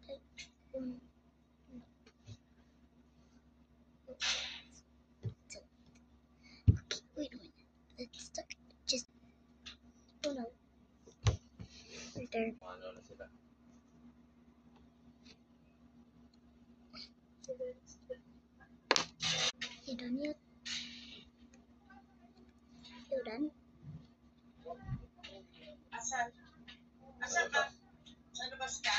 Okay, wait a minute. Let's start. Just oh no. Right there. Ano na sila? You done yet? You done? Asan? Asan ka? Sa labas ka?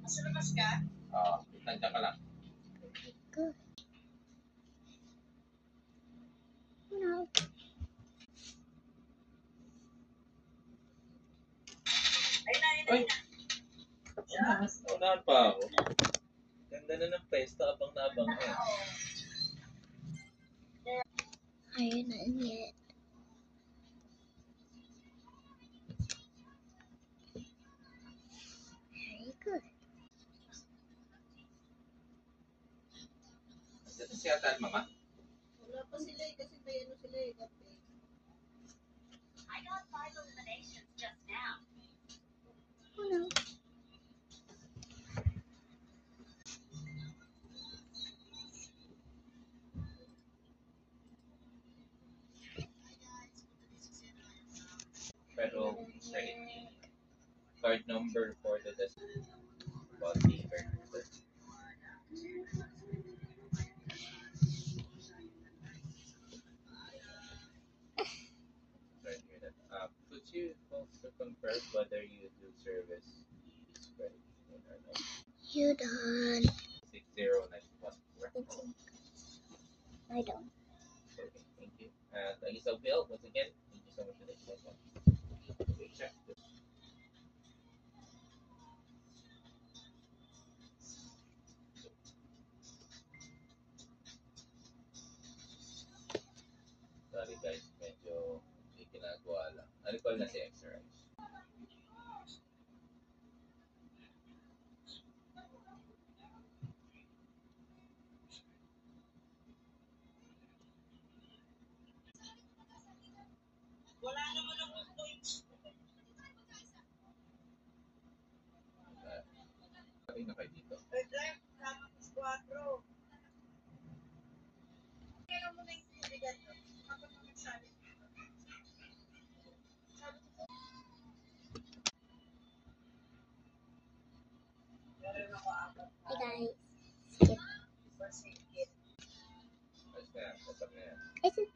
Sa labas ka? Nandiyan ka lang. Good. Oh no. Ay! Unahan pa ako. Ganda na ng pwesto, abang na abang na. Ayun na yet. Very good. Ito si Atan, mama. Wala pa sila eh, kasi may ano sila eh, kape. I got 5 eliminations just now. Oh no. Pero, second card number for the desk. About the register. Right here that. Could you also confirm whether you do service credit or not? You done. 6091. I don't. Okay, thank you. Lisa Bill, once again, thank you so much for this one. Okay, check this. Sorry guys, medyo may ginagawa lang. Na-recall na si Exercise. Wala naman akong points. Sabi na kayo dito. Drive, tama ko 4. Kaya mo na yung tinigan ko. Kapag mo nagsabi. Meron ako apat. Hey guys. Skip. Sige. Ayos na yan. Tatap na yan. Is it